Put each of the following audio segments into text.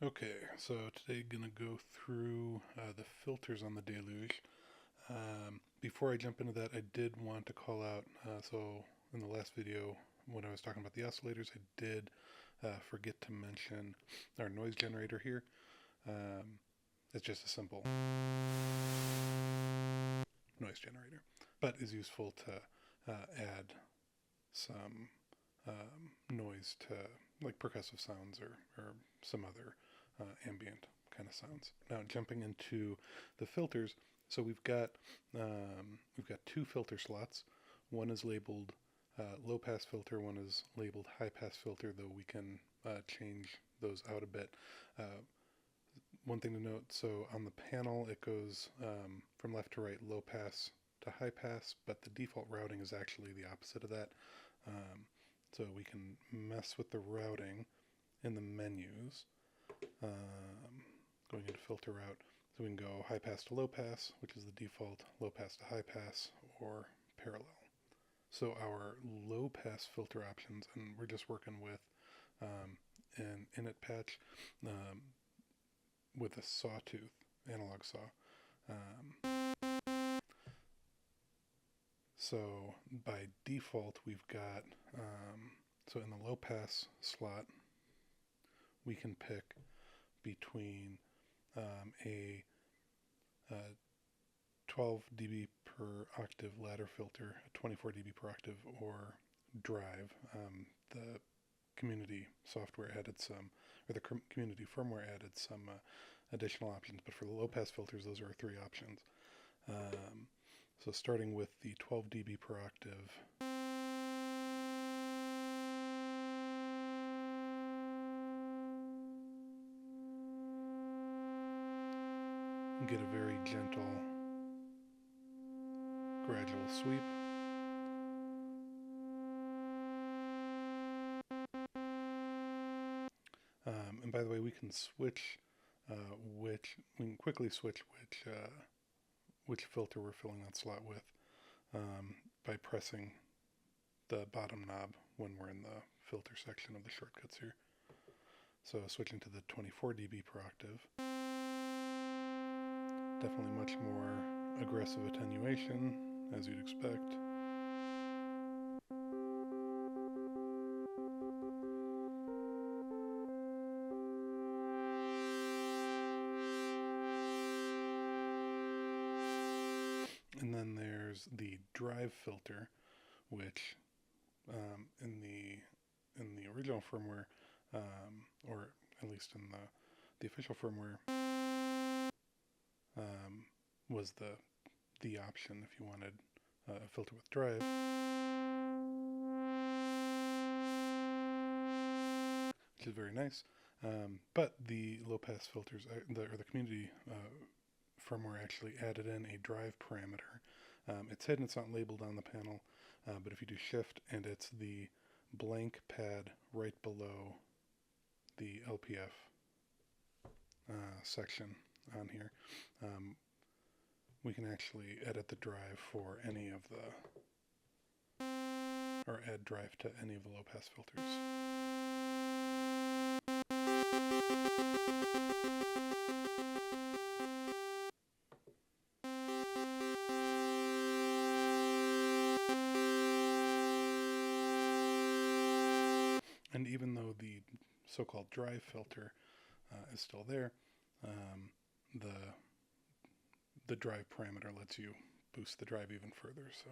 Okay, so today gonna go through the filters on the Deluge. Before I jump into that, I did want to call out, so in the last video when I was talking about the oscillators, I did forget to mention our noise generator here. Um, it's just a simple noise generator, but is useful to add some noise to like percussive sounds or some other ambient kind of sounds. Now jumping into the filters, so we've got two filter slots. One is labeled low pass filter, one is labeled high pass filter, though we can change those out a bit. Uh, One thing to note, so on the panel it goes from left to right, low pass to high pass, but the default routing is actually the opposite of that. Um, so we can mess with the routing in the menus, going into filter route. So we can go high pass to low pass, which is the default, low pass to high pass, or parallel. So our low pass filter options, and we're just working with an init patch with a sawtooth, analog saw. So by default, we've got, so in the low pass slot, we can pick between a 12 dB per octave ladder filter, 24 dB per octave, or drive. The community software added some, or the community firmware added some additional options, but for the low pass filters, those are three options. So starting with the 12 dB per octave, get a very gentle, gradual sweep. And by the way, we can switch we can quickly switch which filter we're filling that slot with by pressing the bottom knob when we're in the filter section of the shortcuts here. So switching to the 24 dB per octave, definitely much more aggressive attenuation, as you'd expect. And then there's the drive filter, which in the original firmware, or at least in the official firmware, was the option if you wanted a filter with drive. Which is very nice. But the low pass filters, or the community firmware actually added in a drive parameter. It's hidden, it's not labeled on the panel, but if you do shift and it's the blank pad right below the LPF section on here, we can actually edit the drive for any of or add drive to any of the low pass filters. And even though the so-called drive filter is still there, the drive parameter lets you boost the drive even further. So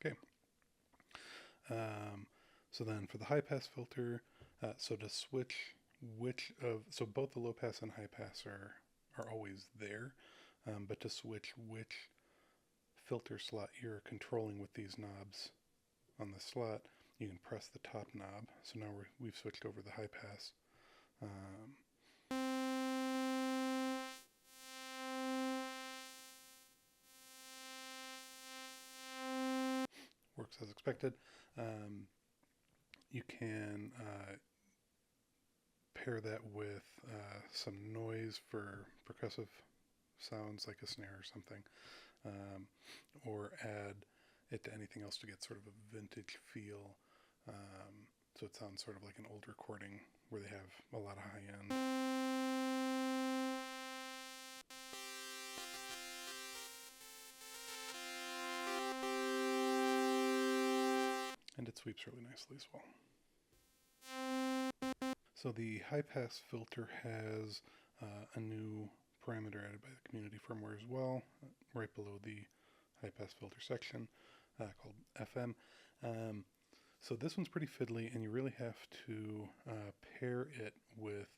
okay. So then for the high pass filter, so to switch so both the low pass and high pass are always there, but to switch which filter slot you're controlling with these knobs on the slot, you can press the top knob. So now we've switched over the high pass. Works as expected. You can pair that with some noise for percussive sounds like a snare or something, or add it to anything else to get sort of a vintage feel. So it sounds sort of like an old recording where they have a lot of high end. And it sweeps really nicely as well. So the high pass filter has a new parameter added by the community firmware as well, right below the high pass filter section, called FM. So this one's pretty fiddly, and you really have to pair it with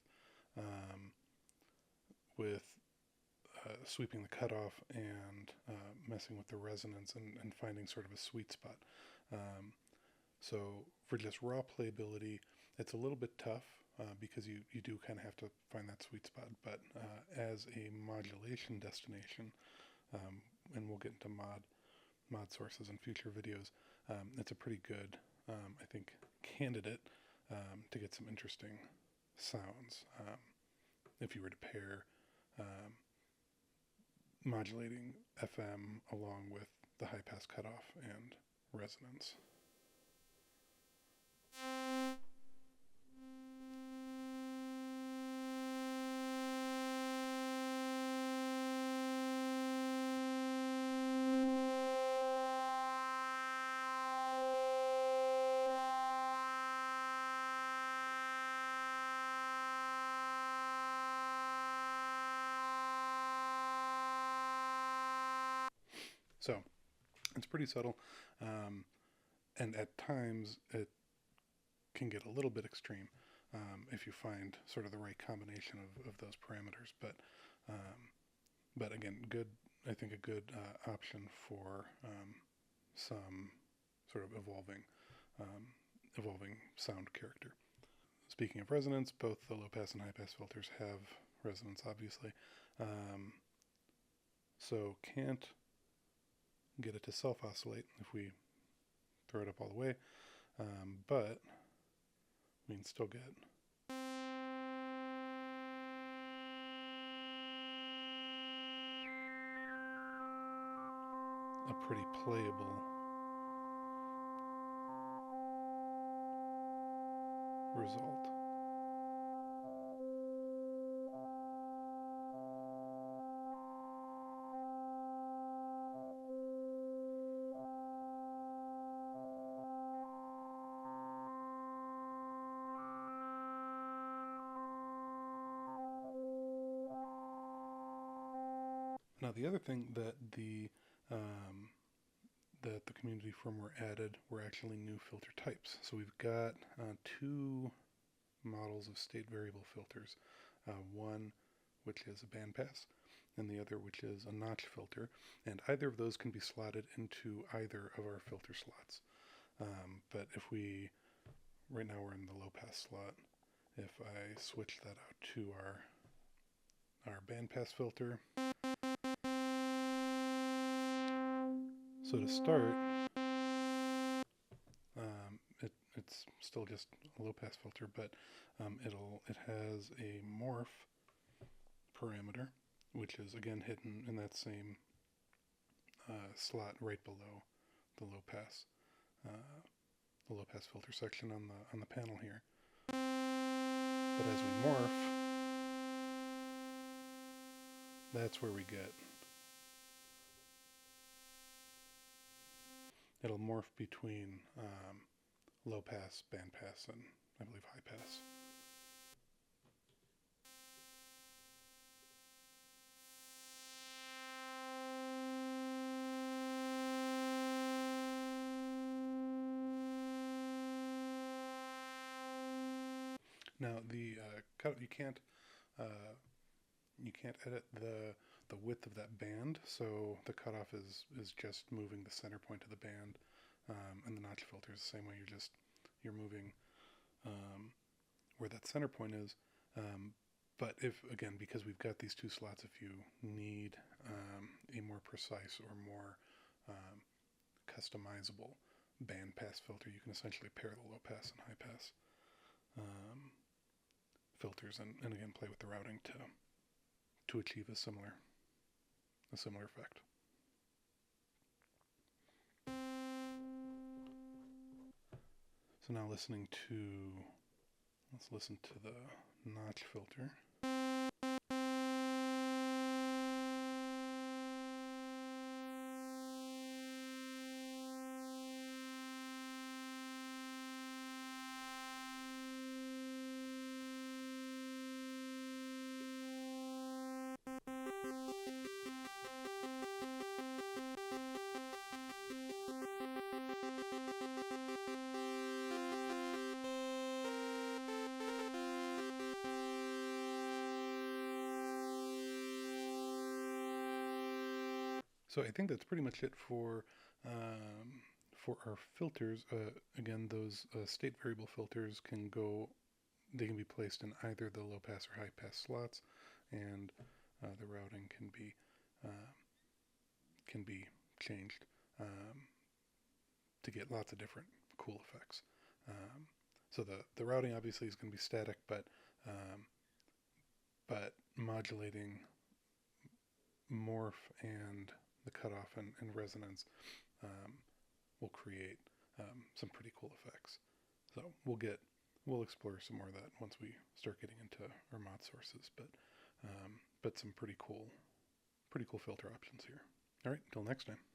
sweeping the cutoff and messing with the resonance and finding sort of a sweet spot. So for just raw playability, it's a little bit tough because you do kind of have to find that sweet spot. But as a modulation destination, and we'll get into mod sources in future videos, it's a pretty good, I think, candidate to get some interesting sounds if you were to pair modulating FM along with the high pass cutoff and resonance. So it's pretty subtle, and at times it can get a little bit extreme if you find sort of the right combination of those parameters. But again, good. I think a good option for some sort of evolving sound character. Speaking of resonance, both the low pass and high pass filters have resonance, obviously. So can't get it to self-oscillate if we throw it up all the way, but we can still get a pretty playable result. Now the other thing that the community firmware added were actually new filter types. So we've got two models of state variable filters, one which is a bandpass and the other which is a notch filter, and either of those can be slotted into either of our filter slots. But if we, right now we're in the low pass slot, if I switch that out to our bandpass filter, so to start, it's still just a low pass filter, but it has a morph parameter, which is again hidden in that same slot right below the low pass filter section on the panel here. But as we morph, that's where we get. It'll morph between low pass, band pass, and I believe high pass. Now the cut, you can't edit the width of that band, so the cutoff is just moving the center point of the band, and the notch filter is the same way. You're moving where that center point is. But because we've got these two slots, if you need a more precise or more customizable band pass filter, you can essentially pair the low pass and high pass filters and again play with the routing to achieve a similar effect. So now let's listen to the notch filter. So I think that's pretty much it for our filters. Again, those state variable filters they can be placed in either the low pass or high pass slots, and the routing can be changed to get lots of different cool effects. So the routing obviously is going to be static, but modulating morph and the cutoff and resonance will create some pretty cool effects. So we'll explore some more of that once we start getting into our mod sources, but some pretty cool filter options here. All right, until next time.